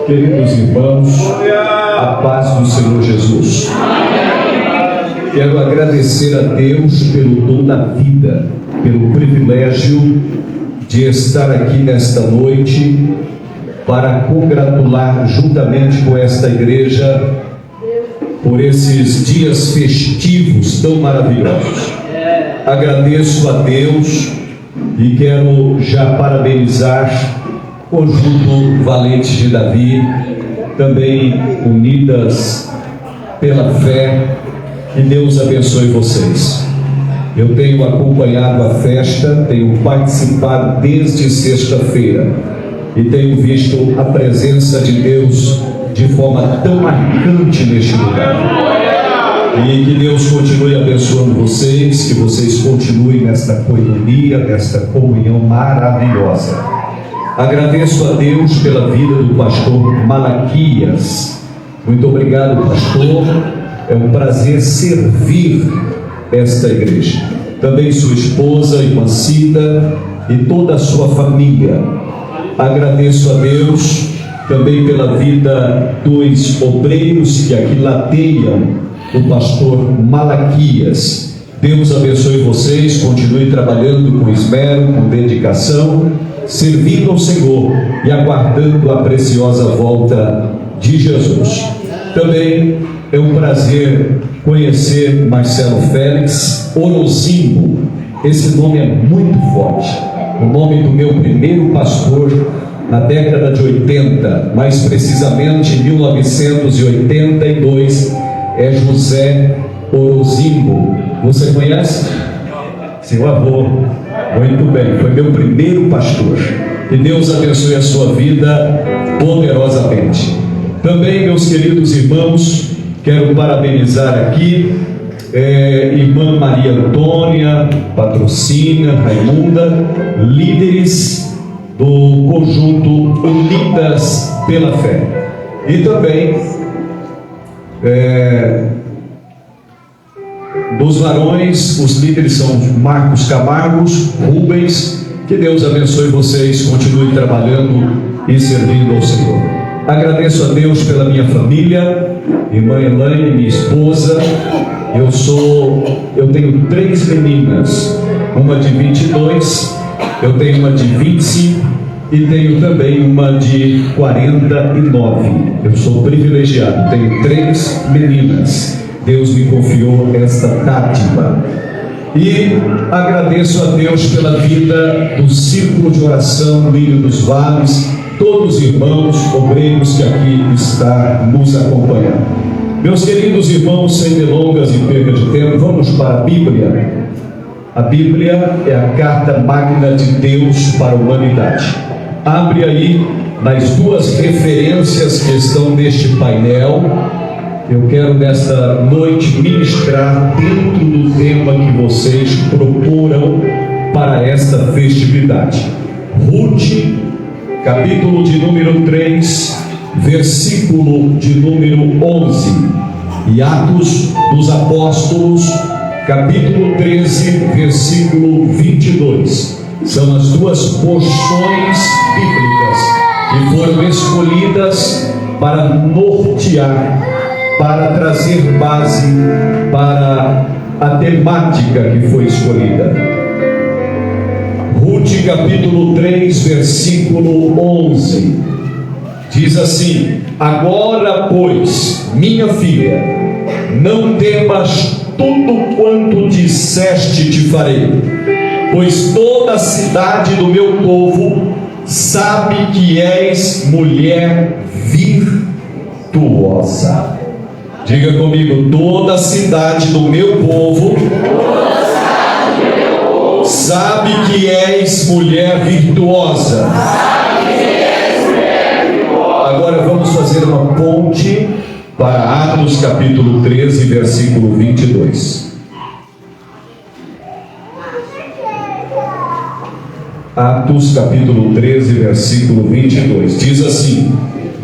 Queridos irmãos, a paz do Senhor Jesus. Quero agradecer a Deus pelo dom da vida, pelo privilégio de estar aqui nesta noite para congratular juntamente com esta igreja por esses dias festivos tão maravilhosos. Agradeço a Deus e quero já parabenizar o Conjunto Valentes de Davi, também unidas pela fé. Que Deus abençoe vocês. Eu tenho acompanhado a festa, tenho participado desde sexta-feira e tenho visto a presença de Deus de forma tão marcante neste lugar. E que Deus continue abençoando vocês, que vocês continuem nesta coinonia, nesta comunhão maravilhosa. Agradeço a Deus pela vida do pastor Malaquias. Muito obrigado, pastor. É um prazer servir esta igreja. Também sua esposa, irmã Cida e toda a sua família. Agradeço a Deus também pela vida dos obreiros que aqui lateiam o pastor Malaquias. Deus abençoe vocês, continue trabalhando com esmero, com dedicação, servindo ao Senhor e aguardando a preciosa volta de Jesus. Também é um prazer conhecer Marcelo Félix Orozimbo. Esse nome é muito forte. O nome do meu primeiro pastor na década de 80, mais precisamente em 1982, é José Orozimbo. Você conhece? Seu avô. Muito bem, foi meu primeiro pastor. Que Deus abençoe a sua vida poderosamente. Também, meus queridos irmãos, quero parabenizar aqui irmã Maria Antônia, Patrocínio, Raimunda, líderes do Conjunto Unidas pela Fé. E também dos varões, os líderes são Marcos Camargos, Rubens. Que Deus abençoe vocês, continue trabalhando e servindo ao Senhor. Agradeço a Deus pela minha família, irmã Elaine, minha esposa. Eu tenho 3 meninas, uma de 22, eu tenho uma de 25 e tenho também uma de 49. Eu sou privilegiado, tenho 3 meninas. Deus me confiou esta dádiva. E agradeço a Deus pela vida do Círculo de Oração Lírio dos Vales, todos os irmãos obreiros que aqui estão nos acompanhando. Meus queridos irmãos, sem delongas e perda de tempo, vamos para a Bíblia. A Bíblia é a carta magna de Deus para a humanidade. Abre aí nas 2 referências que estão neste painel. Eu quero nesta noite ministrar dentro do tema que vocês proporam para esta festividade. Ruth, capítulo de número 3, versículo de número 11. E Atos dos Apóstolos, capítulo 13, versículo 22. São as 2 porções bíblicas que foram escolhidas para nortear, para trazer base para a temática que foi escolhida. Ruth capítulo 3, versículo 11, diz assim: agora, pois, minha filha, não temas tudo quanto disseste te farei, pois toda a cidade do meu povo sabe que és mulher virtuosa. Diga comigo: toda a cidade do meu povo sabe que és mulher virtuosa. Agora vamos fazer uma ponte para Atos capítulo 13, versículo 22. Atos capítulo 13, versículo 22. Diz assim: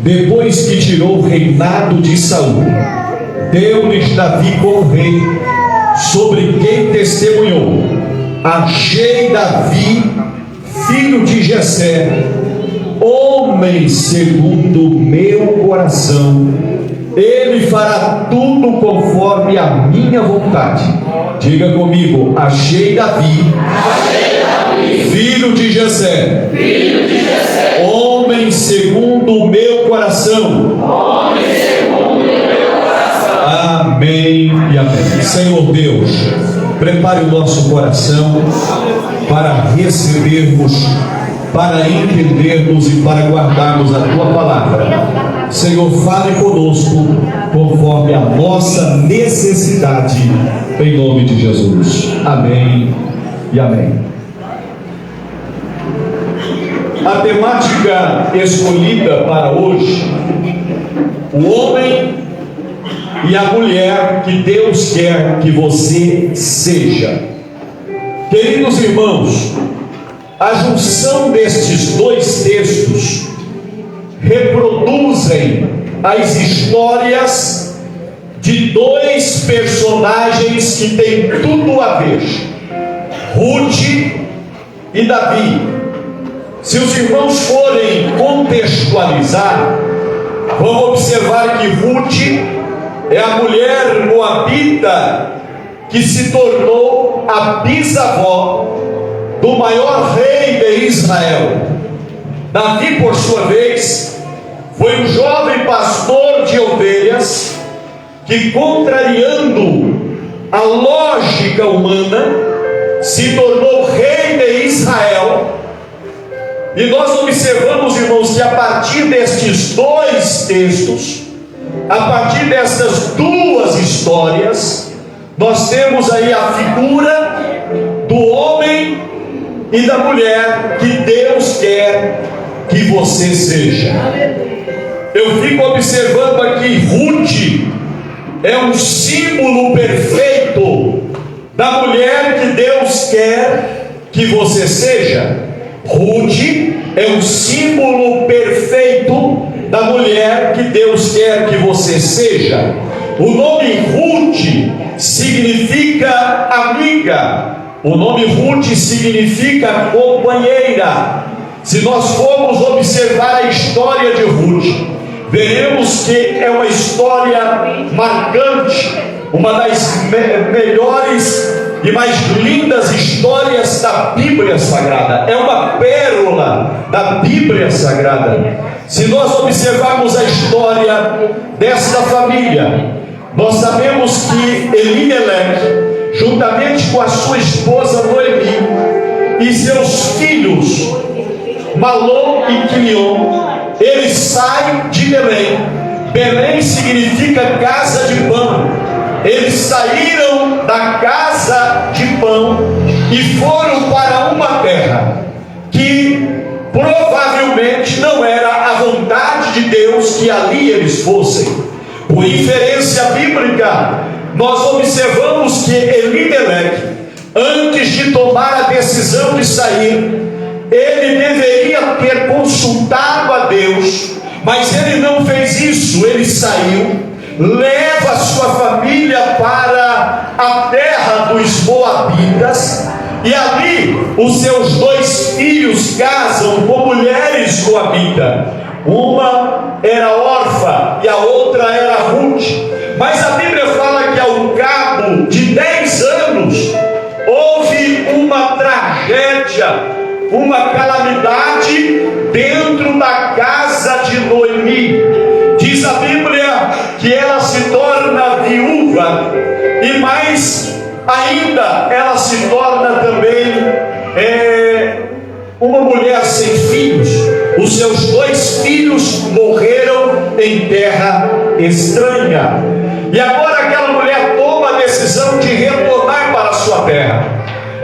depois que tirou o reinado de Saul, deu-lhes Davi como rei, sobre quem testemunhou: achei Davi, filho de Jessé, homem segundo o meu coração. Ele fará tudo conforme a minha vontade. Diga comigo: achei Davi, filho de Jessé, homem segundo o meu coração. Amém e amém. Senhor Deus, prepare o nosso coração para recebermos, para entendermos e para guardarmos a Tua palavra. Senhor, fale conosco conforme a nossa necessidade, em nome de Jesus. Amém e amém. A temática escolhida para hoje: o homem e a mulher que Deus quer que você seja. Queridos irmãos, a junção destes dois textos reproduzem as histórias de dois personagens que têm tudo a ver: Ruth e Davi. Se os irmãos forem contextualizar, vão observar que Ruth é a mulher moabita que se tornou a bisavó do maior rei de Israel. Davi, por sua vez, foi um jovem pastor de ovelhas que, contrariando a lógica humana, se tornou rei de Israel. E nós observamos, irmãos, que a partir destes dois textos, a partir dessas duas histórias, nós temos aí a figura do homem e da mulher que Deus quer que você seja. Eu fico observando aqui, Ruth é um símbolo perfeito da mulher que Deus quer que você seja. Ruth é um símbolo perfeito da mulher que Deus quer que você seja. O nome Ruth significa amiga. O nome Ruth significa companheira. Se nós formos observar a história de Ruth, veremos que é uma história marcante, uma das melhores e mais lindas histórias da Bíblia Sagrada. É uma pérola da Bíblia Sagrada. Se nós observarmos a história desta família, nós sabemos que Elimelec, juntamente com a sua esposa Noemi e seus filhos Malom e Quilion, eles saem de Belém. Belém significa casa de pão. Eles saíram da casa de pão e foram para uma terra que provavelmente não era a vontade de Deus que ali eles fossem. Por inferência bíblica, nós observamos que Elimelec, antes de tomar a decisão de sair, ele deveria ter consultado a Deus, mas ele não fez isso. Ele saiu, leva a sua família para a terra dos moabitas, e ali os seus dois filhos casam com mulheres moabitas. Uma era órfã e a outra era Ruth. Mas a Bíblia fala que ao cabo de 10 anos houve uma tragédia, uma calamidade dentro da casa de Noemi. Diz a Bíblia que ela se torna viúva, e mais ainda ela se torna também uma mulher sem filhos. Os seus 2 filhos morreram em terra estranha, e agora aquela mulher toma a decisão de retornar para a sua terra.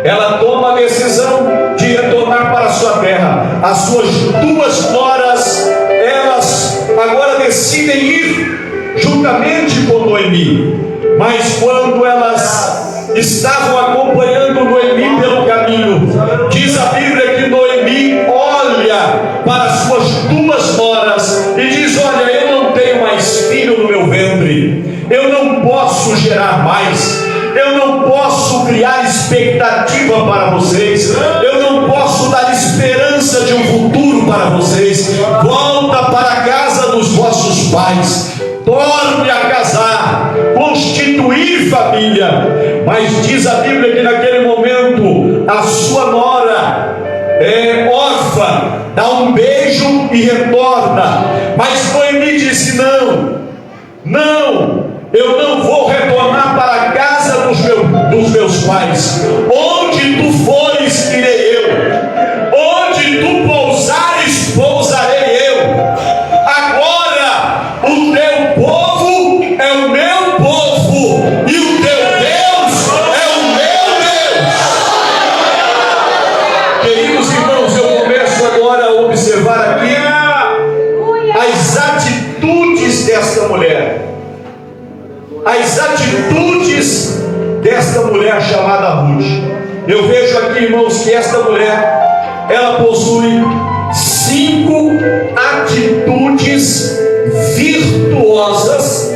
Ela toma a decisão de retornar para a sua terra. As suas 2 noras, elas agora decidem ir juntamente com Noemi. Mas quando elas estavam acompanhando Noemi pelo caminho, diz a Bíblia que Noemi olha para as suas 2 noras e diz: olha, eu não tenho mais filho no meu ventre, eu não posso gerar mais, eu não posso criar expectativa para vocês, eu não posso dar esperança de um futuro para vocês, vossos pais, torne a casar, constituir família. Mas diz a Bíblia que naquele momento a sua nora é órfã, dá um beijo e retorna. Mas Noemi disse: não, eu não vou retornar para a casa dos meus pais. Onde tu fores, irei eu. Onde tu pousares, pousarei eu. Agora o teu povo é o meu povo e o teu Deus é o meu Deus. Queridos irmãos, eu começo agora a observar aqui as atitudes desta mulher. As atitudes desta mulher chamada Ruth. Eu vejo aqui, irmãos, que esta mulher, ela possui 5 atitudes virtuosas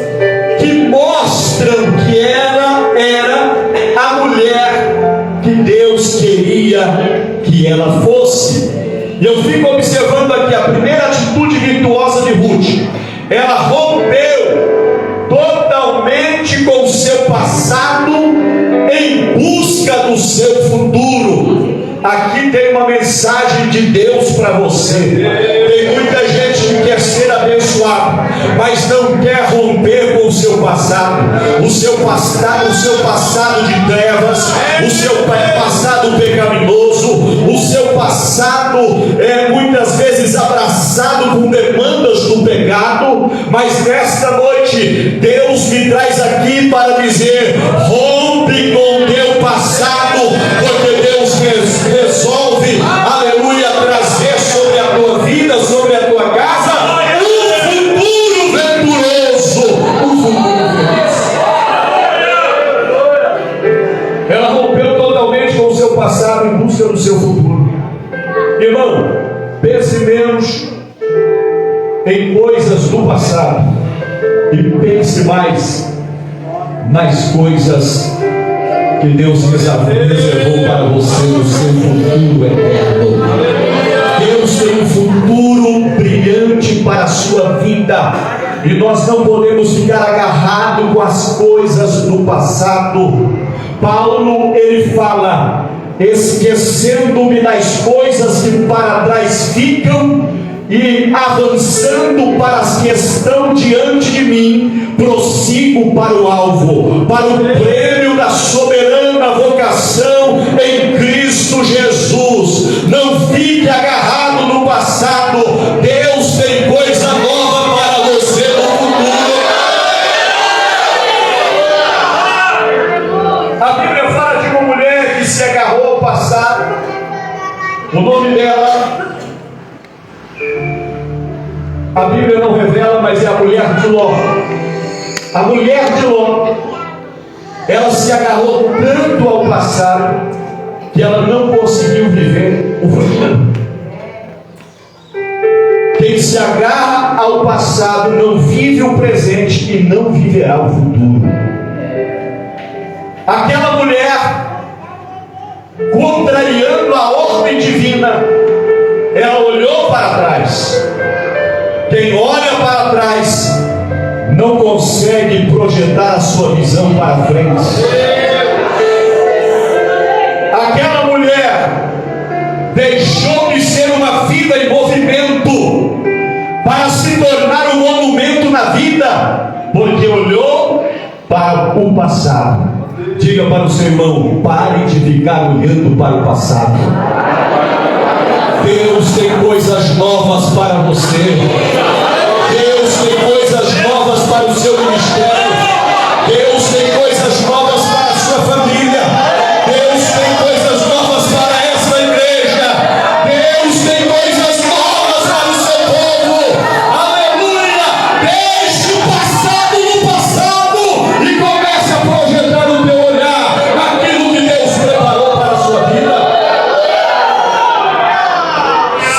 que mostram que ela era a mulher que Deus queria que ela fosse. E eu fico observando aqui a primeira atitude virtuosa de Ruth. Ela rompeu totalmente com o seu passado em busca do seu futuro. Aqui tem uma mensagem de Deus para você. Tem muita gente que quer ser abençoado, mas não quer romper com o seu passado. O seu passado de trevas, o seu passado pecaminoso, o seu passado muitas vezes abraçado com demandas do pecado. Mas nesta noite Deus me traz aqui para dizer: rompe com o teu passado, porque Deus resolve, aleluia, trazer sobre a tua vida, sobre a tua casa, um futuro venturoso, um futuro feliz. Ela rompeu totalmente com o seu passado em busca do seu futuro. Irmão, pense menos em coisas do passado e pense mais nas coisas que Deus reservou para você no seu futuro eterno. Deus tem um futuro brilhante para a sua vida, e nós não podemos ficar agarrados com as coisas do passado. Paulo, ele fala: esquecendo-me das coisas que para trás ficam e avançando para as que estão diante de mim, prossigo para o alvo, para o prêmio da soberana vocação em Cristo Jesus. Não fique agarrado no passado. Deus tem coisa nova para você no futuro. A Bíblia fala de uma mulher que se agarrou ao passado. O nome dela, a Bíblia não revela, mas é a mulher de Ló. A mulher de Ló, ela se agarrou tanto ao passado que ela não conseguiu viver o futuro. Quem se agarra ao passado não vive o presente e não viverá o futuro. Aquela mulher, contrariando a ordem divina, ela olhou para trás. Quem olha para trás não consegue projetar a sua visão para frente. Aquela mulher deixou de ser uma vida em movimento para se tornar um monumento na vida, porque olhou para o passado. Diga para o seu irmão: pare de ficar olhando para o passado. Deus tem coisas novas para você. Deus tem coisas novas para o seu ministério. Deus tem coisas novas para a sua família. Deus tem coisas novas para essa igreja. Deus tem coisas novas para o seu povo. Aleluia! Deixe o passado no passado e comece a projetar no teu olhar aquilo que Deus preparou para a sua vida.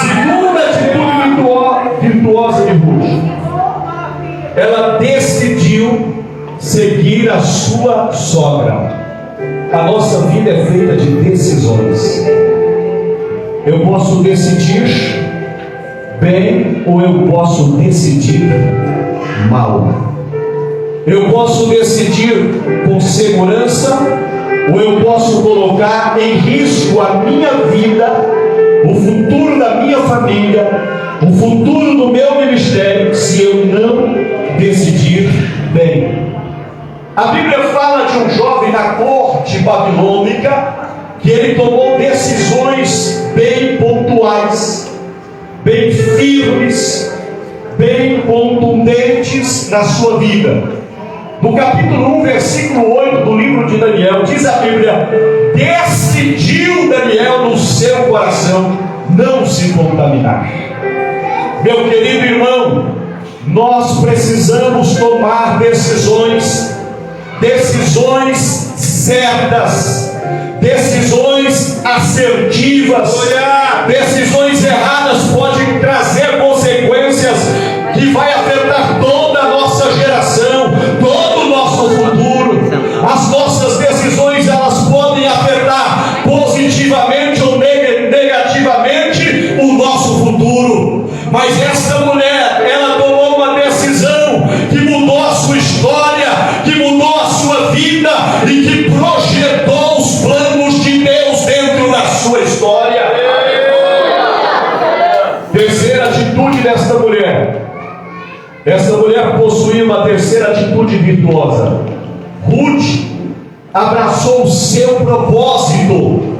Segunda atitude virtuosa de Ruth: ela decidiu seguir a sua sogra. A nossa vida é feita de decisões. Eu posso decidir bem ou eu posso decidir mal. Eu posso decidir com segurança ou eu posso colocar em risco a minha vida, o futuro da minha família, o futuro do meu ministério, se eu não decidir bem. A Bíblia fala de um jovem na corte babilônica que ele tomou decisões bem pontuais, bem firmes, bem contundentes na sua vida. No capítulo 1, versículo 8 do livro de Daniel, diz a Bíblia: decidiu Daniel no seu coração não se contaminar. Meu querido irmão, nós precisamos tomar decisões certas, decisões assertivas. Decisões erradas podem trazer consequências que vai afetar toda a nossa geração, todo o nosso futuro. As nossas decisões, elas podem afetar positivamente ou negativamente o nosso futuro. Mas essa mulher, ela tomou uma decisão que mudou a sua história, que mudou a sua vida e que projetou os planos de Deus dentro da sua história. Terceira atitude desta mulher. Esta mulher possuía uma terceira atitude virtuosa. Ruth abraçou o seu propósito,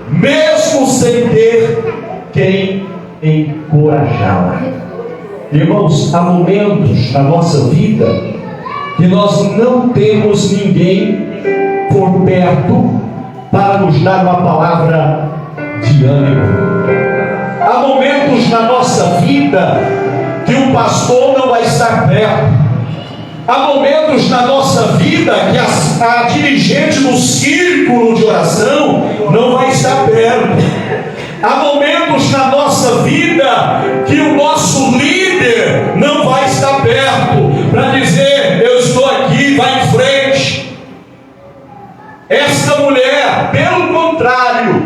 mesmo sem ter quem encorajá-la. Irmãos, há momentos na nossa vida que nós não temos ninguém por perto para nos dar uma palavra de ânimo. Há momentos na nossa vida que o pastor não vai estar perto. Há momentos na nossa vida que a dirigente do círculo de oração não vai estar perto. Há momentos na nossa vida que o nosso líder não vai estar perto para dizer: eu estou aqui, vai em frente. Esta mulher, pelo contrário,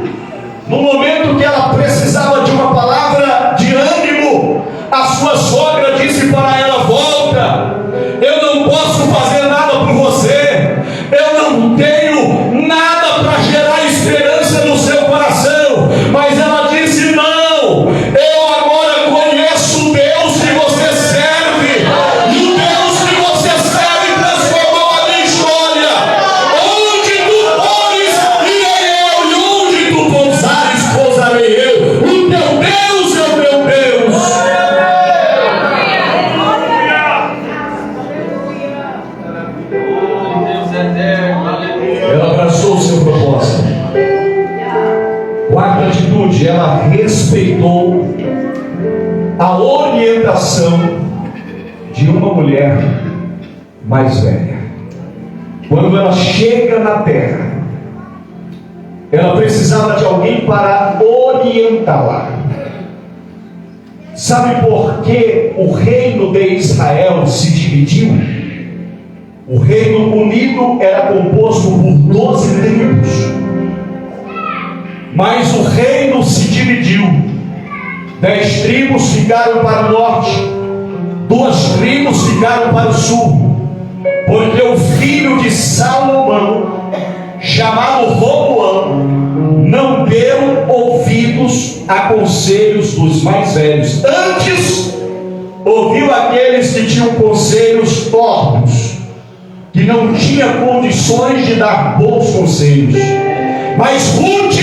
no momento que ela precisava de uma palavra de ânimo, a sua sogra disse para ela: volta, eu não posso fazer nada por você, eu não tenho nada para gerar esperança no seu coração. Mas ela disse: não, eu agora conheço o Deus que você serve, e o Deus que você serve transformou a minha história. Onde tu fores, irei eu, e onde tu pousares, pousarei eu. O teu Deus é o meu Deus. Ela abraçou o seu propósito. Quarta atitude, ela respeitou a orientação de uma mulher mais velha. Quando ela chega na terra, ela precisava de alguém para orientá-la. Sabe por que o reino de Israel se dividiu? O reino unido era composto por 12 tribos, mas o reino se dividiu. 10 tribos ficaram para o norte, 2 tribos ficaram para o sul, porque o filho de Salomão, chamado Roboão, não deu ouvidos a conselhos dos mais velhos. Antes, ouviu aqueles que tinham conselhos tortos, que não tinha condições de dar bons conselhos. Mas Ruth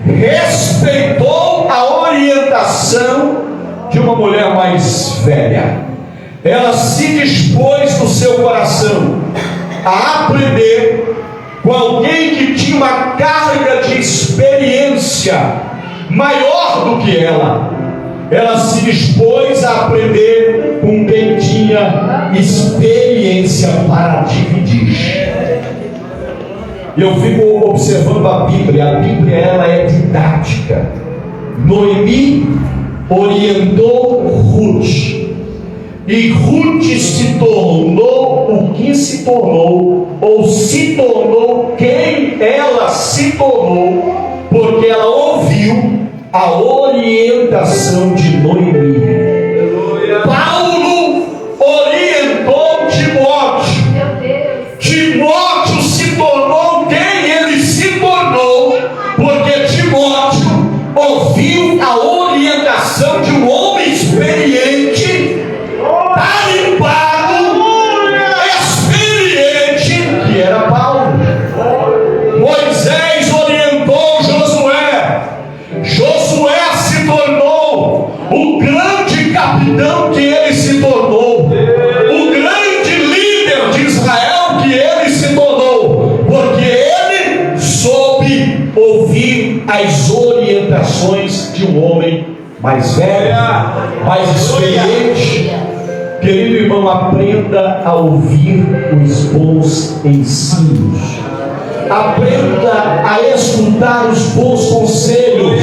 respeitou a orientação de uma mulher mais velha. Ela se dispôs no seu coração a aprender com alguém que tinha uma carga de experiência maior do que ela. Ela se dispôs a aprender com quem tinha experiência para dividir. Eu fico observando a Bíblia ela é didática. Noemi orientou Ruth, e Ruth se tornou o que se tornou, ou se tornou quem ela se tornou, porque ela ouviu a orientação de Noemi. Paulo orientou Timóteo. Timóteo se tornou quem ele se tornou, porque Timóteo ouviu a orientação de um homem experiente, tarimbado, experiente, que era Paulo. Moisés orientou Josué. Josué se tornou o grande capitão que ele se tornou, o grande líder de Israel que ele se tornou, porque ele soube ouvir as orientações de um homem mais velho, mais experiente. Querido irmão, aprenda a ouvir os bons ensinos, aprenda a escutar os bons conselhos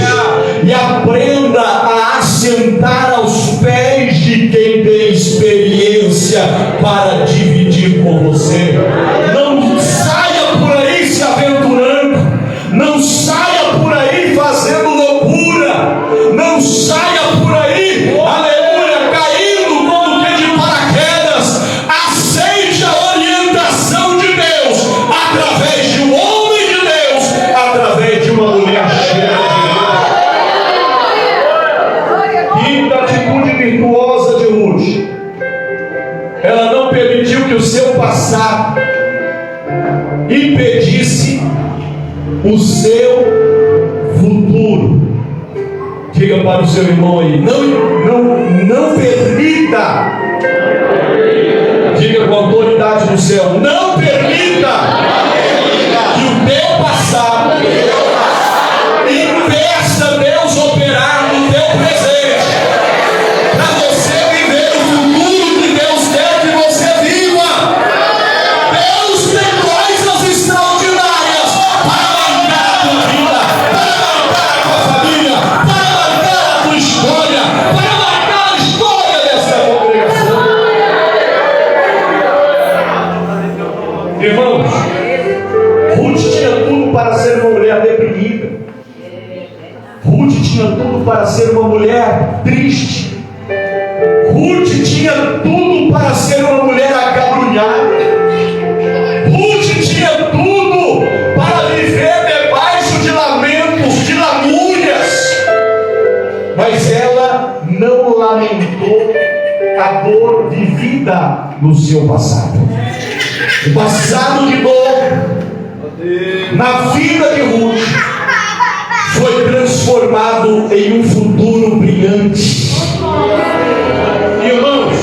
e aprenda a assentar aos pés de quem tem experiência para dividir com você. Não saia por aí se aventurando, não saia por aí fazendo loucura, não saia por aí, aleluia, caindo como que de paraquedas. Aceite a orientação de Deus através de um homem de Deus, através de uma mulher cheia de Deus. Quinta atitude virtuosa de Ruth: ela não permitiu que o seu passado impedisse o seu futuro. Diga para o seu irmão aí: não permita. Diga com a autoridade do céu: não permita que o teu passado impeça Deus operar no teu presente, para você viver o futuro que Deus quer que você viva. Deus tem coisas extraordinárias para marcar a tua vida, para marcar a tua família, para marcar a tua história, para marcar a história dessa congregação. Irmãos, Ruth tinha tudo para ser uma mulher deprimida. Ruth tinha tudo para ser uma mulher triste. Ruth tinha tudo para ser uma mulher acabrunhada. Ruth tinha tudo para viver debaixo de lamentos, de lamúrias. Mas ela não lamentou a dor vivida no seu passado. O passado de dor na vida de Ruth foi transformado em um futuro brilhante. Irmãos,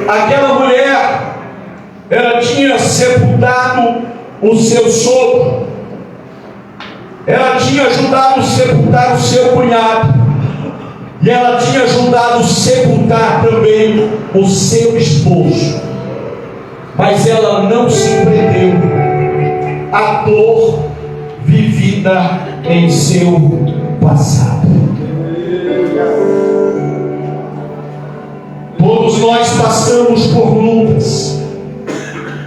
aquela mulher, ela tinha sepultado o seu sogro, ela tinha ajudado a sepultar o seu cunhado, e ela tinha ajudado a sepultar também o seu esposo. Mas ela não se prendeu à dor vivida em seu passado. Todos nós passamos por lutas,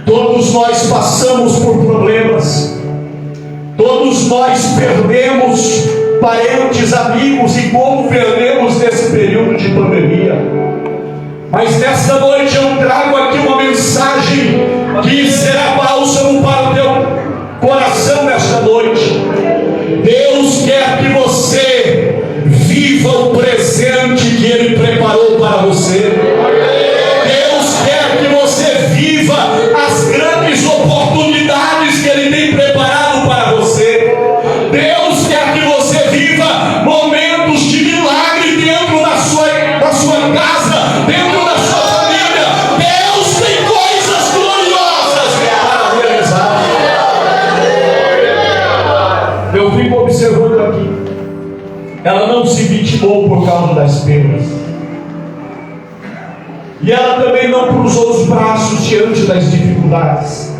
todos nós passamos por problemas, todos nós perdemos parentes, amigos, e como perdemos nesse período de pandemia. Mas nesta noite eu trago aqui uma mensagem que será bálsamo para o teu coração nesta noite. Deus quer que você viva o presente que Ele preparou para você. Deus quer que você viva as grandes oportunidades que Ele tem preparado para você. Deus quer que você viva momentos de milagre dentro da sua casa, dentro da sua família. Deus tem coisas gloriosas para realizar. Eu fico observando aqui, ela não se vitimou por causa das perdas, e ela também não cruzou os braços diante das dificuldades.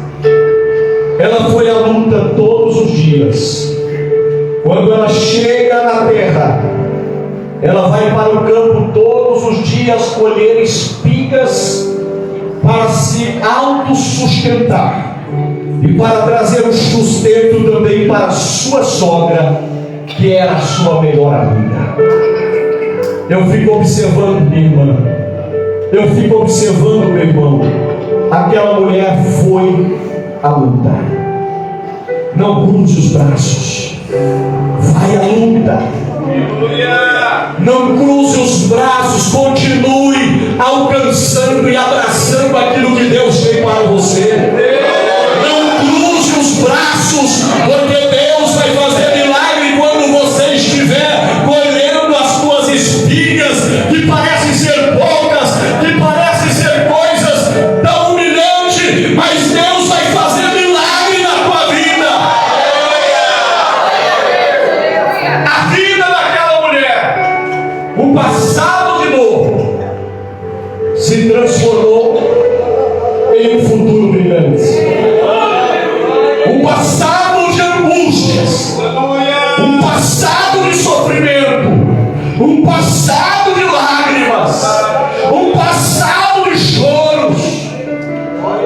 Ela foi à luta todos os dias. Quando ela chega na terra, ela vai para o campo todos os dias colher espigas para se autossustentar e para trazer um sustento também para sua sogra que era a sua melhor amiga. Eu fico observando, minha irmã, eu fico observando, meu irmão. Aquela mulher foi à luta. Não cruze os braços, vai à luta. Não cruze os braços, continue alcançando e abraçando aquilo que Deus tem para você. Não cruze os braços, porque Deus vai fazer milagre quando você estiver colhendo as suas espigas, que parecem ser poucas, que parecem ser coisas tão humilhantes, mas Deus vai fazer milagre na tua vida. A vida daquela mulher, o passado de dor, se transformou em um futuro brilhante. Um passado de angústias, um passado de sofrimento, um passado de lágrimas, um passado de choros,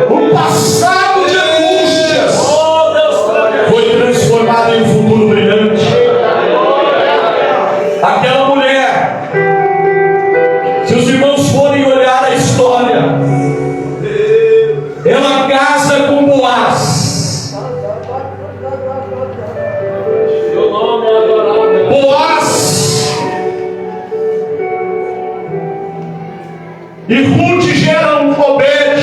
um passado de angústias, foi transformado em um futuro brilhante. Aquela mulher, se os irmãos forem olhar a história, ela casa com Boaz. Boaz e Ruth geram Obed.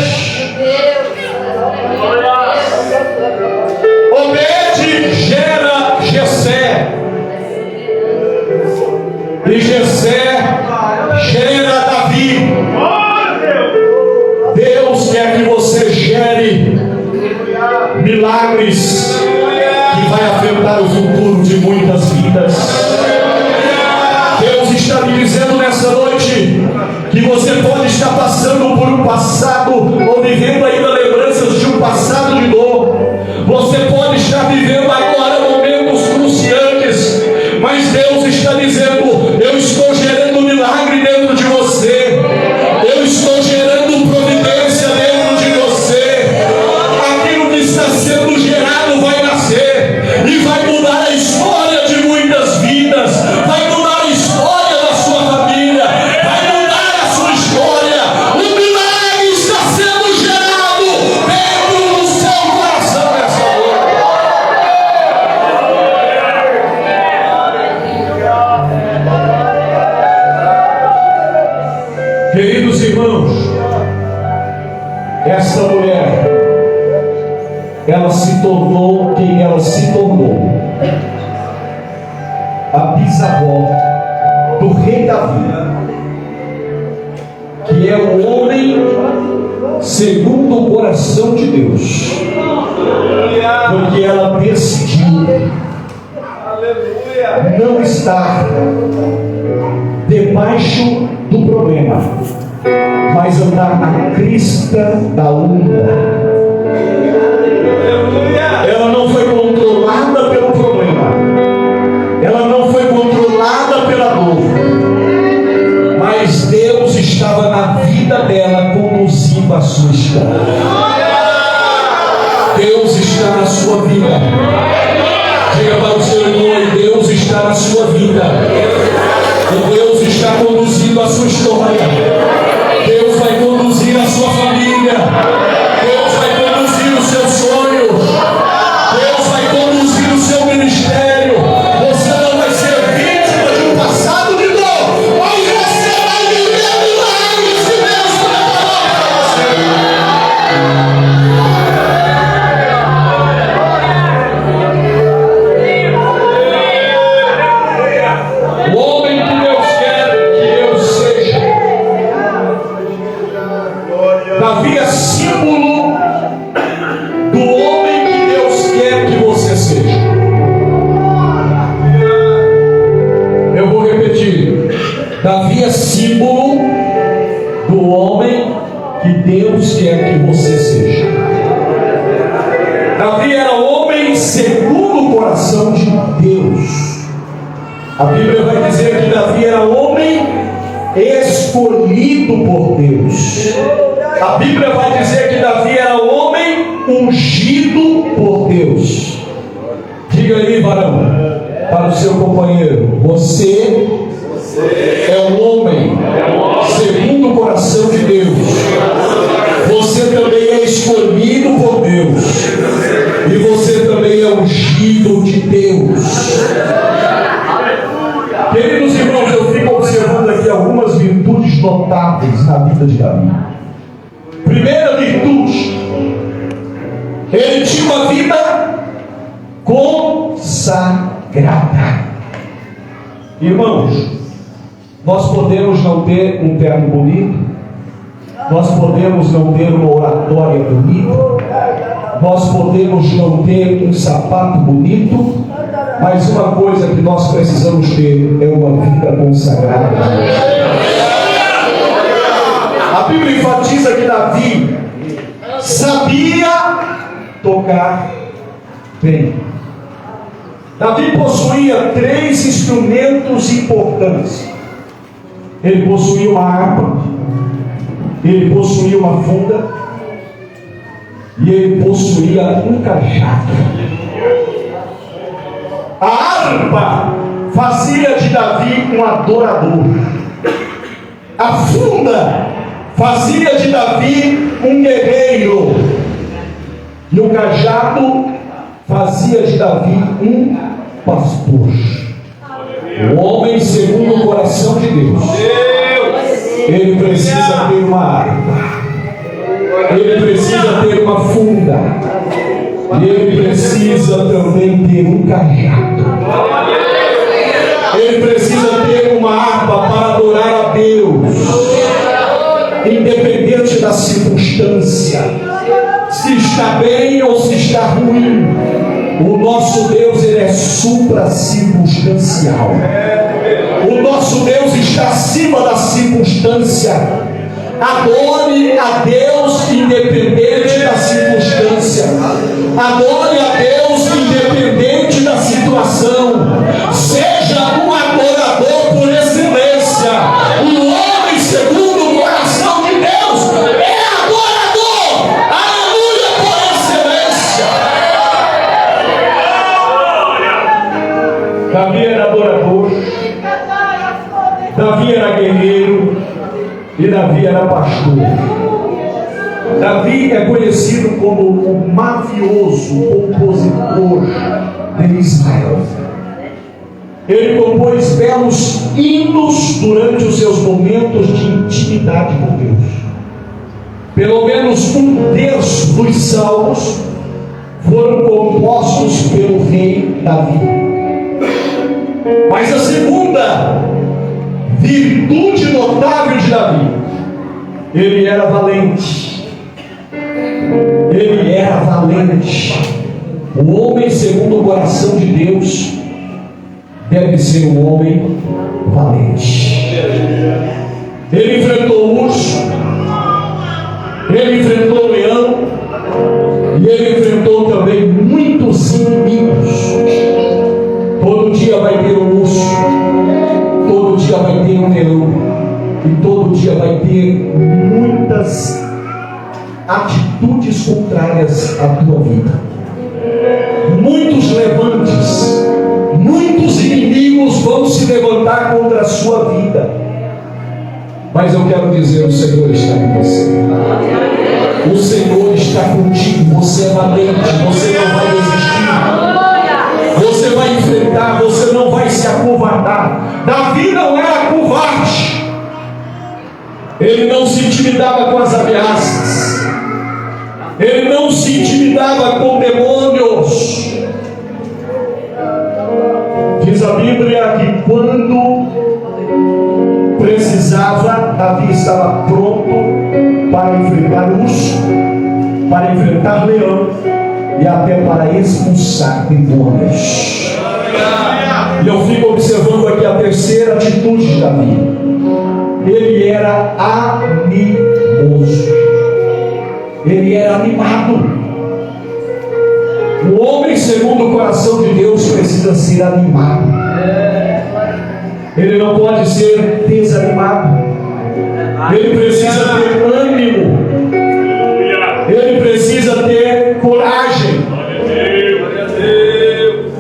Obed gera Jessé, e Jessé gera Davi. Deus quer que você gere milagres que vai afetar o futuro de muitas vidas. Deus está me dizendo nessa noite que você pode estar passando por um passado ou vivendo ainda lembranças de um passado de dor. Você pode estar vivendo agora momentos cruciantes, mas Deus está dizendo: eu estou gerando milagre dentro de você, eu estou gerando providência dentro de você. Aquilo que está sendo gerado vai nascer e vai mudar a história de muitas vidas, vai mudar a história da sua família, vai mudar a sua história. O milagre está sendo gerado dentro do seu coração nessa noite. Queridos irmãos, esta mulher, ela se tornou quem ela se tornou: a bisavó do rei Davi, que é o homem segundo o coração de Deus, porque ela decidiu não estar debaixo do problema, mas andar na crista da onda. Ela não foi controlada pelo problema, ela não foi controlada pela dor, mas Deus estava na vida dela, conduzindo a sua história. Deus está na sua vida. Diga para o seu irmão: Deus está na sua vida, e Deus está conduzindo a sua história. Deus vai conduzir a sua família, Deus vai conduzir os seus sonhos, Deus vai conduzir o seu ministério. Você não vai ser vítima de um passado de dor, mas você vai viver milagres que Deus preparou para você. O homem que Deus quer que eu seja. Davi é símbolo do homem que Deus quer que você seja. Eu vou repetir: Davi é símbolo do homem que Deus quer que você seja. Davi era homem segundo o coração de Deus. A Bíblia vai dizer que Davi era homem escolhido por Deus. A Bíblia vai dizer que Davi era homem ungido por Deus. Diga aí, varão, para o seu companheiro. vida de Davi. Primeira virtude, ele tinha uma vida consagrada. Irmãos, nós podemos não ter um terno bonito, nós podemos não ter uma oratória bonita, nós podemos não ter um sapato bonito, mas uma coisa que nós precisamos ter é uma vida consagrada. A Bíblia enfatiza que Davi sabia tocar bem. Davi possuía 3 instrumentos importantes. Ele possuía uma harpa, ele possuía uma funda e ele possuía um cajado. A harpa fazia de Davi um adorador. A funda fazia de Davi um guerreiro. E o cajado fazia de Davi um pastor. O homem segundo o coração de Deus, ele precisa ter uma harpa, ele precisa ter uma funda, e ele precisa também ter um cajado. Ele precisa ter uma harpa para adorar a Deus, independente da circunstância, se está bem ou se está ruim. O nosso Deus, ele é supracircunstancial. O nosso Deus está acima da circunstância. Adore a Deus independente da circunstância. Adore a Deus independente da situação. Seja um adorador por excelência. Um homem segundo o coração de Deus é adorador. Aleluia, por excelência. Davi era adorador, Davi era guerreiro e Davi era pastor. Davi é conhecido como o mavioso compositor de Israel. Ele compôs belos hinos durante os seus momentos de intimidade com Deus. Pelo menos 1/3 dos salmos foram compostos pelo rei Davi. Mas a segunda virtude notável de Davi, ele era valente. Ele era valente. O homem segundo o coração de Deus deve ser um homem valente. Ele enfrentou o urso, ele enfrentou o leão, e ele enfrentou também muitos inimigos. Todo dia vai ter um urso, todo dia vai ter um leão, e todo dia vai ter muitas atitudes contrárias à tua vida. Muitos levantes, muitos inimigos vão se levantar contra a sua vida. Mas eu quero dizer, o Senhor está com você. O Senhor está contigo. Você é valente, você não vai desistir. Você vai enfrentar, você não vai se acovardar. Davi não era covarde. Ele não se intimidava com as ameaças. Ele não se intimidava com demônios. Diz a Bíblia que quando precisava, Davi estava pronto para enfrentar urso, para enfrentar leão e até para expulsar demônios. E eu fico observando aqui a terceira atitude de Davi. Ele era animoso. Ele era animado. O homem segundo o coração de Deus precisa ser animado. Ele não pode ser desanimado. Ele precisa ter ânimo. Ele precisa ter coragem.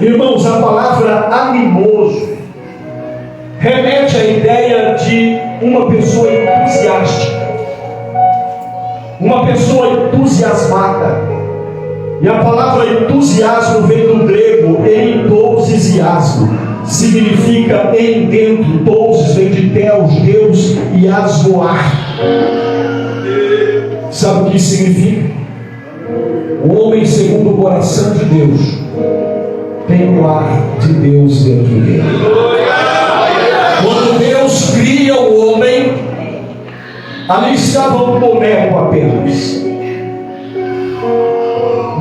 Irmãos, a palavra animoso remete à ideia de uma pessoa entusiástica, uma pessoa entusiasmada. E a palavra entusiasmo vem do grego entousiasmo, significa em dentro. Tous vem de Deus, Deus, e asmoar. Sabe o que isso significa? O homem segundo o coração de Deus tem o ar de Deus dentro dele. Quando Deus cria o homem, ali estava um boneco apenas.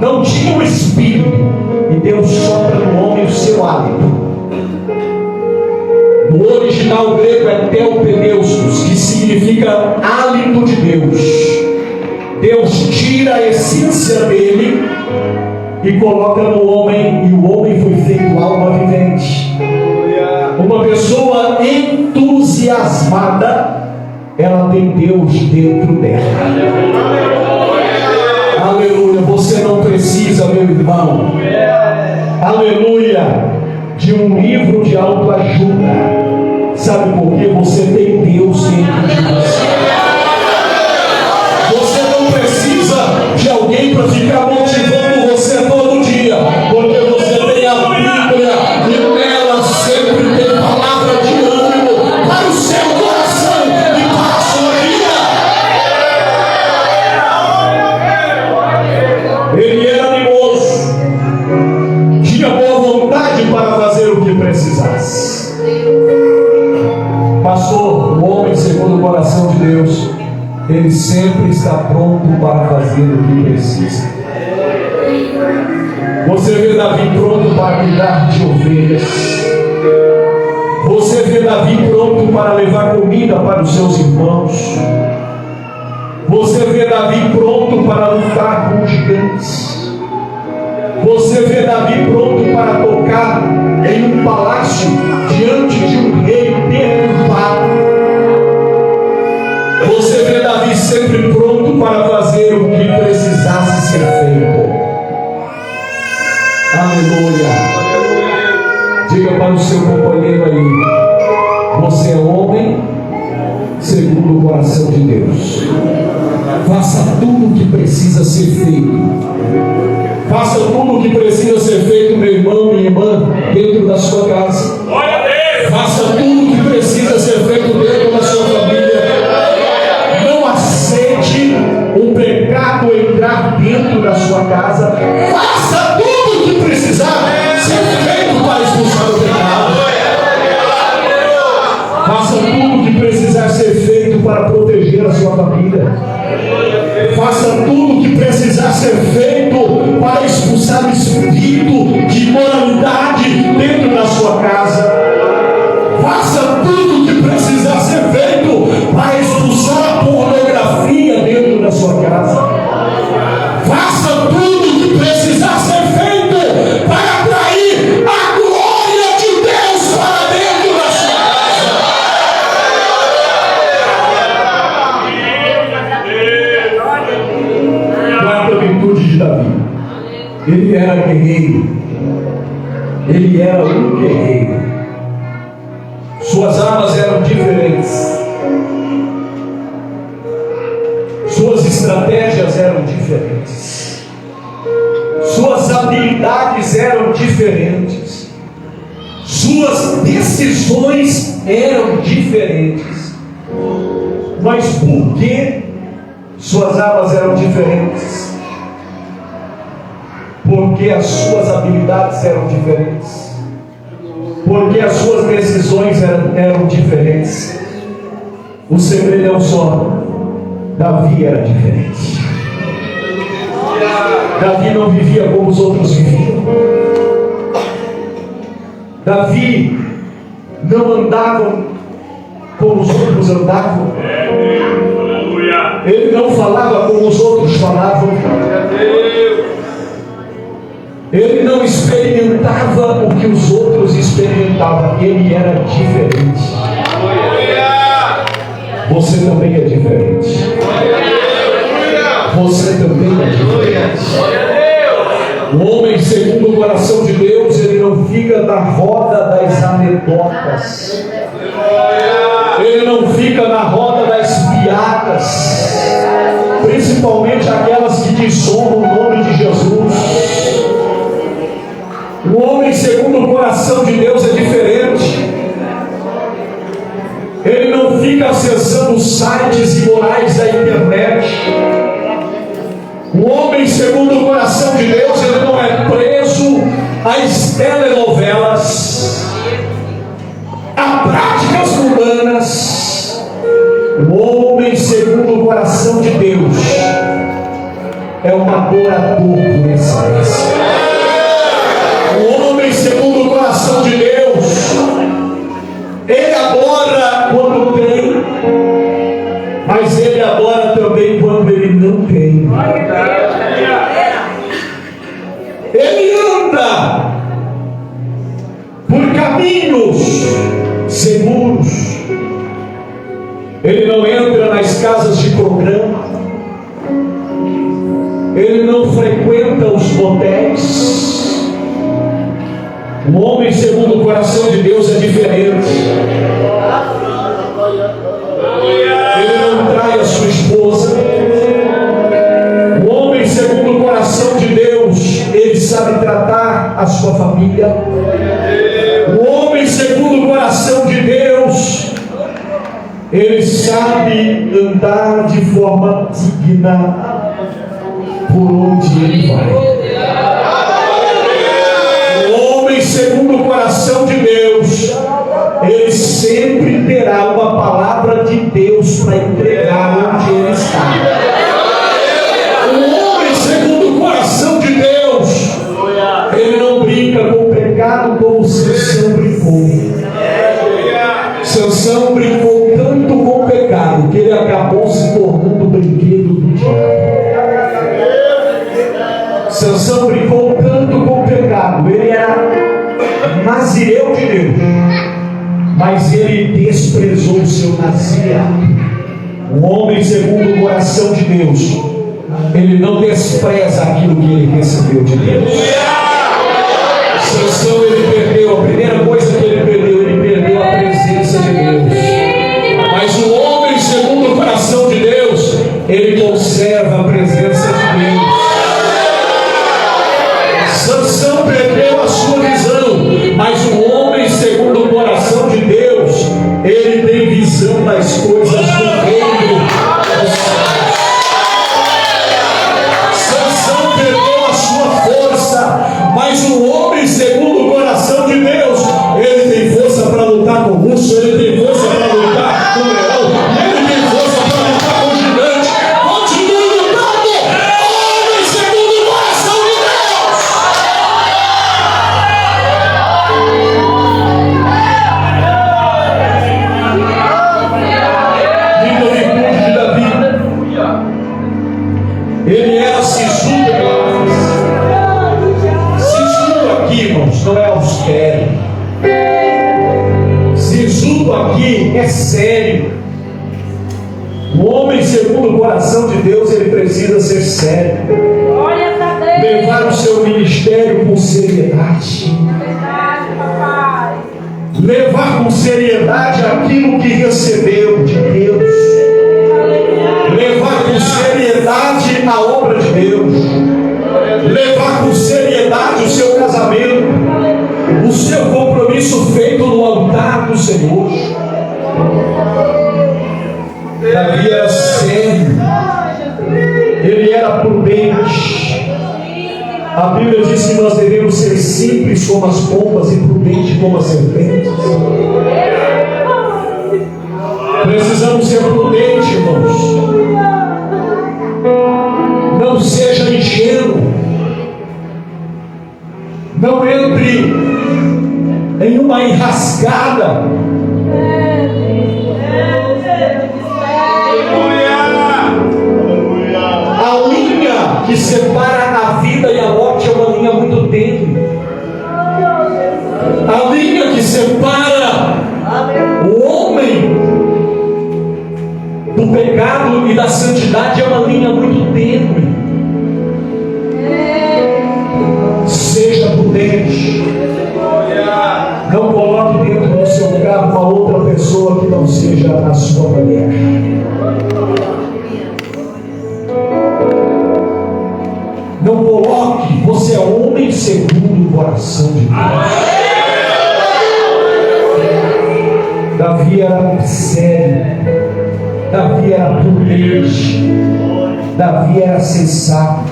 Não tinha o espírito, e Deus sopra no homem o seu hálito. No original grego é theopneustos, que significa hálito de Deus. Deus tira a essência dele e coloca no homem, e o homem foi feito alma vivente. Uma pessoa entusiasmada, ela tem Deus dentro dela. Aleluia. Você não precisa, meu irmão, aleluia, de um livro de autoajuda. Sabe por quê? Você tem Deus dentro de você. Você não precisa de alguém para ficar motivando você todo dia, porque você tem a Bíblia e nela sempre tem palavra de ânimo para o seu coração e para a sua vida. Ele era animoso, tinha boa vontade para fazer o que precisasse. Pastor, o homem segundo o coração de Deus, ele sempre está pronto para fazer o que precisa. Você vê Davi pronto para cuidar de ovelhas. Você vê Davi pronto para levar comida para os seus irmãos. Você vê Davi pronto para lutar com gigantes. Você vê Davi pronto para tocar em um palácio diante de um rei derrubado. Você vê Davi sempre pronto para fazer o que precisasse ser feito. Aleluia. Diga para o seu companheiro aí: você é homem segundo o coração de Deus. Faça tudo o que precisa ser feito. Faça tudo o que precisa ser feito, meu irmão, minha irmã, dentro da sua casa. Faça tudo o que precisa ser feito dentro da sua família. Não aceite o pecado entrar dentro da sua casa. Faça tudo o que precisar ser feito para expulsar o pecado. Faça tudo o que precisar ser feito para proteger a sua família. Faça tudo o que precisar ser feito para expulsar o espírito de imoralidade dentro da sua casa. Faça tudo o que precisar ser feito para expulsar a pornografia dentro da sua casa. Faça tudo o que precisar ser feito para atrair a glória de Deus para dentro da sua casa. Quarta virtude de Davi: ele era guerreiro. Ele era um guerreiro. Suas armas eram diferentes. Suas estratégias eram diferentes. Suas habilidades eram diferentes. Suas decisões eram diferentes. Mas por que suas armas eram diferentes? Porque as suas habilidades eram diferentes. Porque as suas decisões eram diferentes. O segredo é um só: Davi era diferente. Davi não vivia como os outros viviam. Davi não andava como os outros andavam. Ele não falava como os outros falavam. Ele não experimentava o que os outros experimentavam. Ele era diferente. Você também é diferente. Você também é diferente. O homem segundo o coração de Deus, ele não fica na roda das anedotas. Ele não fica na roda das piadas, principalmente aquelas que desonram o nome de Jesus. O homem segundo o coração de Deus é diferente. Ele não fica acessando os sites imorais da internet. as telenovelas, a práticas mundanas, o homem segundo o coração de Deus é um adorador por excelência. O homem segundo o coração de Deus, ele adora quando tem, mas ele adora também quando ele não tem. Ele anda por caminhos seguros. Ele não entra nas casas de programa. Ele não frequenta os motéis. O homem segundo o coração de Deus é diferente. Ele não trai a sua esposa. O homem segundo o coração de Deus, ele sabe tratar a sua família. O homem segundo o coração de Deus, ele sabe andar de forma digna por onde ele vai. O homem segundo o coração de Deus, ele sempre terá uma palavra de Deus para entregar onde ele está. O homem segundo o coração de Deus, ele não brinca com o pecado como Sansão brincou. Sansão brincou tanto com o pecado que ele acabou se tornando brinquedo do diabo. Sansão brincou tanto com o pecado, ele era nazireu de Deus, mas ele desprezou o seu nazireado. O homem segundo o coração de Deus, ele não despreza aquilo que ele recebeu de Deus. Sansão, ele perdeu, a primeira coisa que ele perdeu a presença de Deus. Mas o homem segundo o coração de Deus, ele conserva a presença de Deus. Sansão perdeu a sua visão, mas o homem segundo o coração de Deus, ele tem visão das coisas do reino dos céus. Sansão perdeu a sua força, mas o homem segundo o coração de Deus, ele tem força para lutar com o urso, ele tem força para lutar com o leão, ele tem força para lutar com o gigante. Continue lutando, homem segundo o coração de Deus. Linda virtude de Davi, ele era sisudo pela face. Sisudo aqui, irmãos, não é austero. Sisudo aqui é sério. O homem segundo o coração de Deus, ele precisa ser sério. Levar o seu ministério com seriedade. Levar com seriedade aquilo que recebeu de Deus. Levar com seriedade a obra de Deus. Levar com seriedade o seu casamento, o seu compromisso feito no altar do Senhor. Davi era sério, ele era prudente. A Bíblia diz que nós devemos ser simples como as pombas e prudentes como as serpentes. Precisamos ser prudentes, irmãos. Não seja ingênuo. Não entre em uma enrascada. A linha que separa a vida e a morte é uma linha muito tênue. A linha que separa o homem do pecado e da santidade é uma linha muito tênue. Seja prudente. Não coloque dentro do seu carro uma outra pessoa que não seja a sua mulher. Não coloque, você é homem segundo o coração de Deus. Davi era sério, Davi era prudente, Davi era sensato,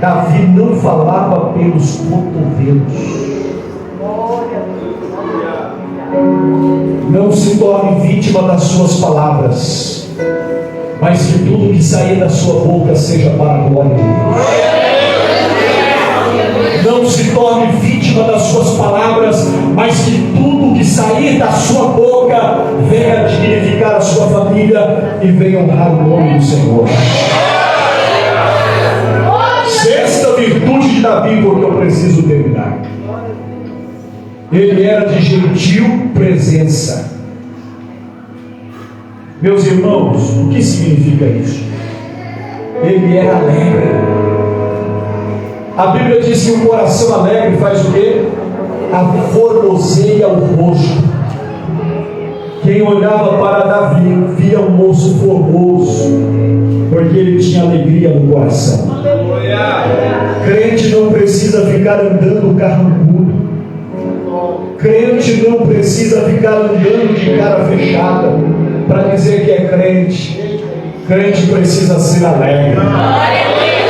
Davi não falava pelos cotovelos. Não se torne vítima das suas palavras, mas que tudo que sair da sua boca seja para a glória de Deus. Não se torne vítima das suas palavras, mas que tudo que sair da sua boca venha dignificar a sua família e venha honrar o nome do Senhor. Sexta virtude de Davi, porque eu preciso terminar. Ele era de gentil presença. Meus irmãos, o que significa isso? Ele era alegre. A Bíblia diz que o coração alegre faz o quê? Aformoseia o rosto. Quem olhava para Davi via um moço formoso, porque ele tinha alegria no coração. Crente não precisa ficar andando carrancudo. Crente não precisa ficar andando de cara fechada para dizer que é crente. Crente precisa ser alegre.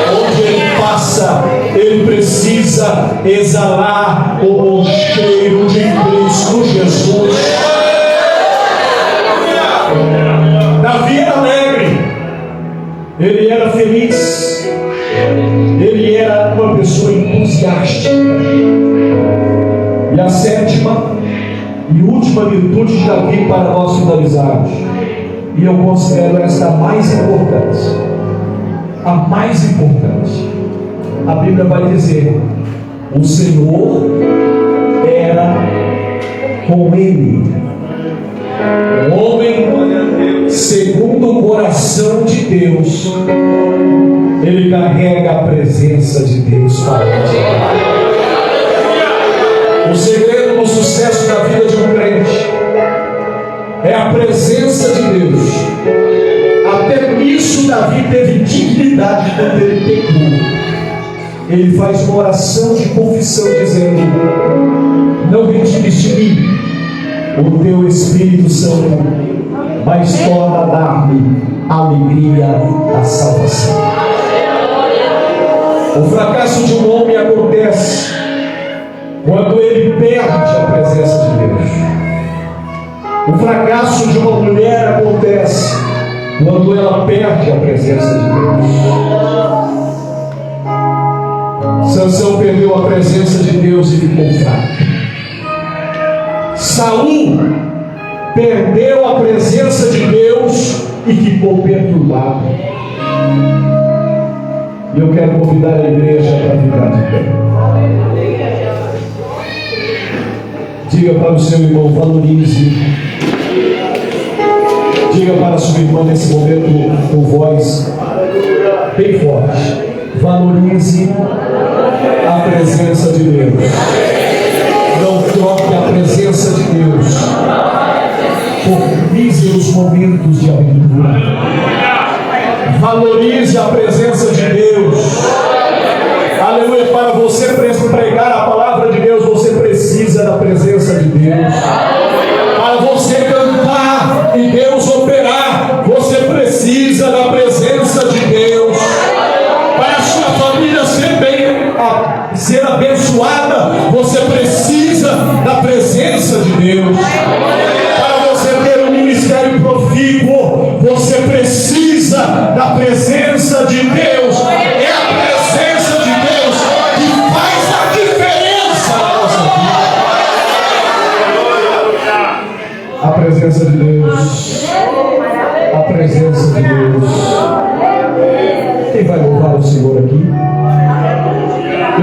Onde ele passa, ele precisa exalar o bom cheiro de Cristo Jesus. Davi era alegre, ele era feliz, ele era uma pessoa entusiástica. E a sétima e última virtude de Davi para nós finalizarmos, e eu considero esta a mais importante, a Bíblia vai dizer: o Senhor era com ele. O homem segundo o coração de Deus, ele carrega a presença de Deus para ele. O segredo do sucesso da vida de um crente é a presença de Deus. Até nisso Davi teve dignidade quando ele pecou. Ele faz uma oração de confissão dizendo: não retires de mim o teu Espírito Santo, mas torna a dar-me a alegria da salvação. O fracasso de um homem acontece quando ele perde a presença de Deus. O fracasso de uma mulher acontece quando ela perde a presença de Deus. Sansão perdeu a presença de Deus e ficou fraco. Saul perdeu a presença de Deus e ficou perturbado. E eu quero convidar a igreja para ficar de pé. Diga para o seu irmão: valorize. Diga para a sua irmã nesse momento com voz bem forte: valorize a presença de Deus. Não troque a presença de Deus por míseros momentos de aventura. Valorize a presença de Deus. Aleluia. Para você pregar a palavra de Deus, você precisa da presença de Deus. Para você cantar e Deus operar, você precisa da presença de Deus. Para a sua família ser abençoada, você precisa da presença de Deus. Para você ter um ministério profícuo, você precisa da presença de Deus. É a presença de Deus que faz a diferença na nossa vida. A presença de Deus. A presença de Deus. Quem vai louvar o Senhor aqui?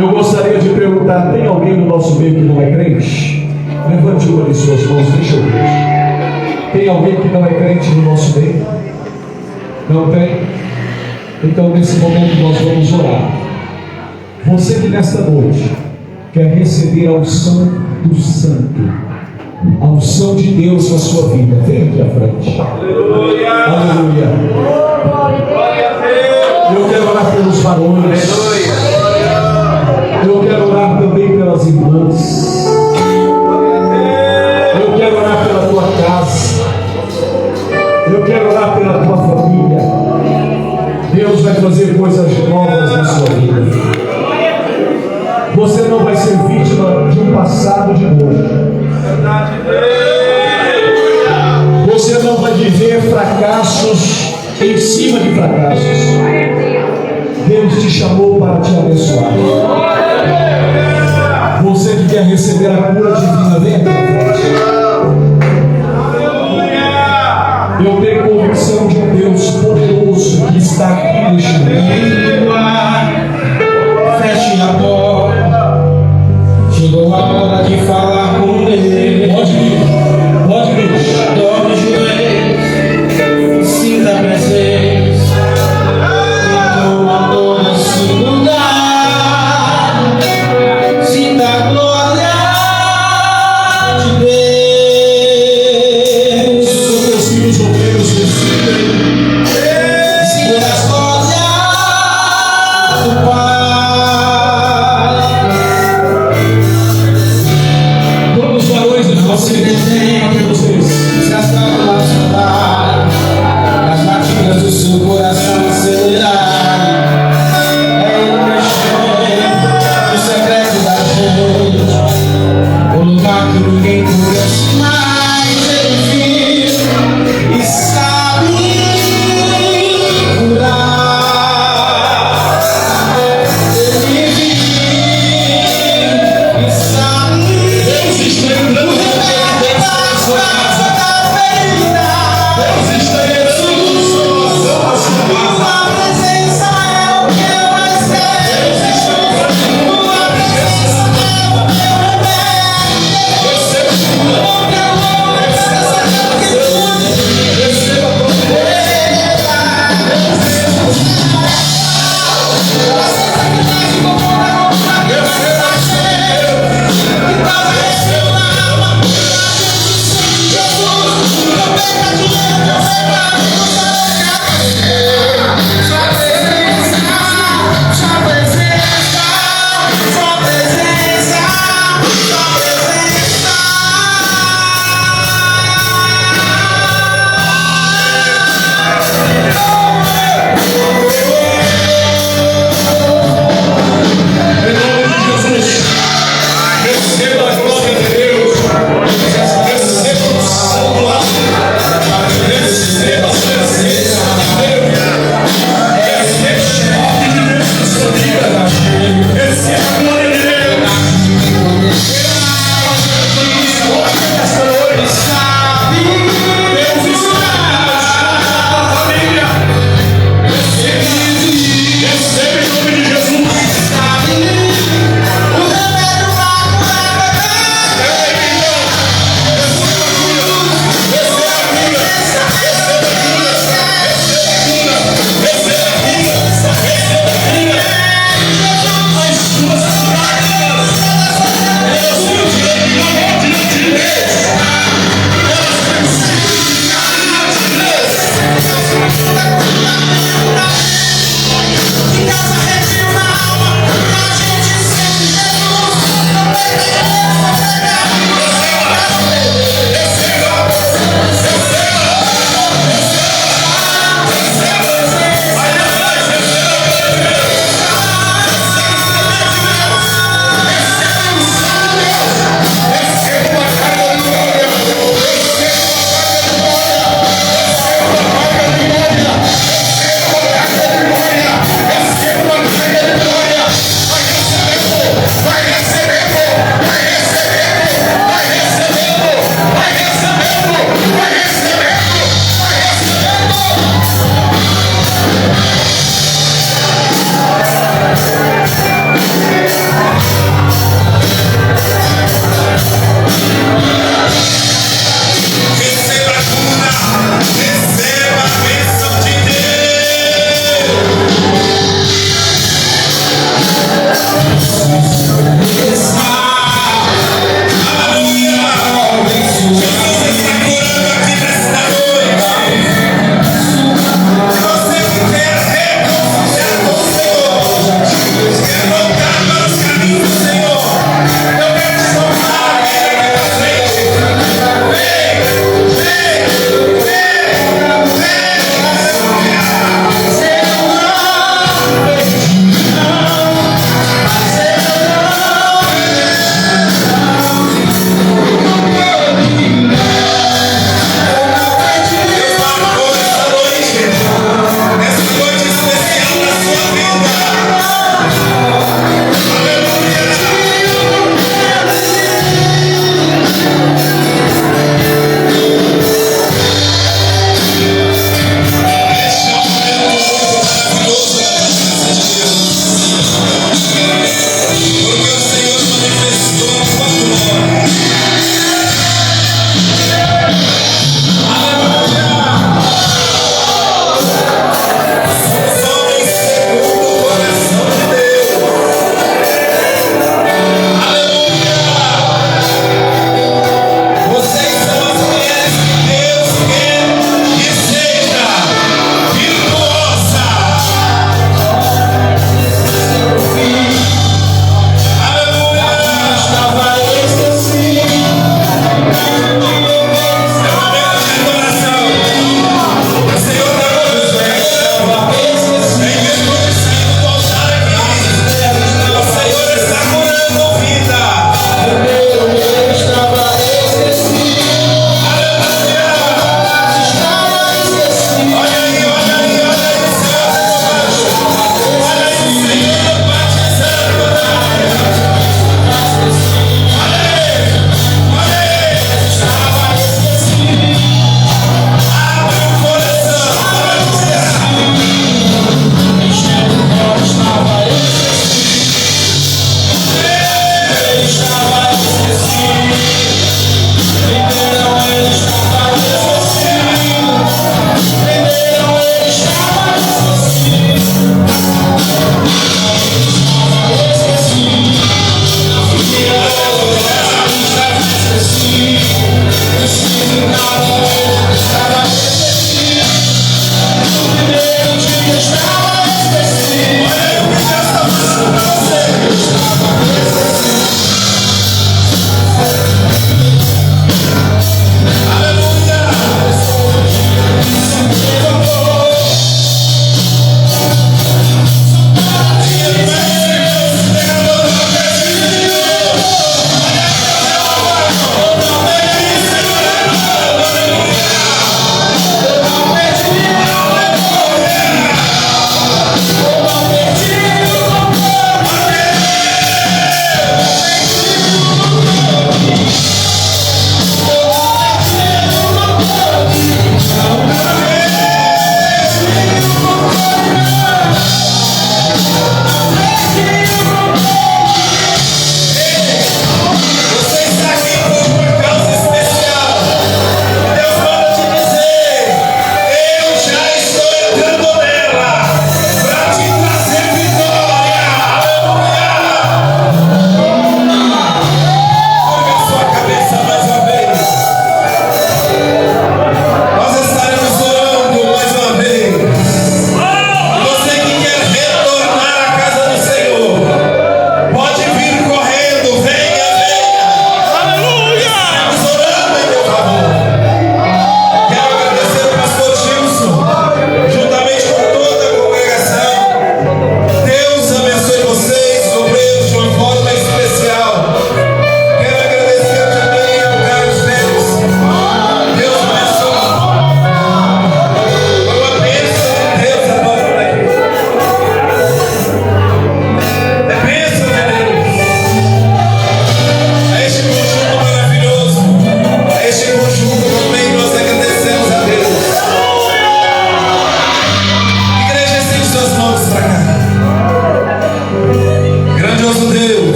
Eu gostaria de perguntar: tem alguém no nosso meio que não é crente? Levante uma de suas mãos, deixa eu ver. Tem alguém que não é crente no nosso meio? Não tem? Então nesse momento nós vamos orar. Você que nesta noite quer receber a unção do Santo, a unção de Deus na sua vida, vem aqui à frente. Aleluia! Aleluia! Eu quero orar pelos varões. Eu quero orar também pelas irmãs. Eu quero orar pela tua casa. Eu quero orar pela tua família. Deus vai fazer coisas novas na sua vida. Você não vai ser vítima de um passado de hoje. Você não vai viver fracassos em cima de fracassos. Deus te chamou para te abençoar. Você que quer receber a cura divina, vem aqui na frente. Eu tenho convicção de um Deus poderoso que está aqui neste mundo. Feche a porta. Chegou a hora de falar com Ele. Pode vir, pode vir. Dobre os joelhos, sinta a presença. Então a dor nesse lugar. Sinta a glória de Deus. Os teus filhos obreiros decidem. Sinta as glórias do Pai.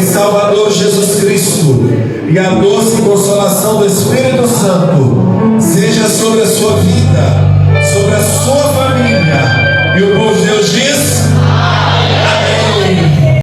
e Salvador Jesus Cristo e a doce consolação do Espírito Santo seja sobre a sua vida, sobre a sua família e o povo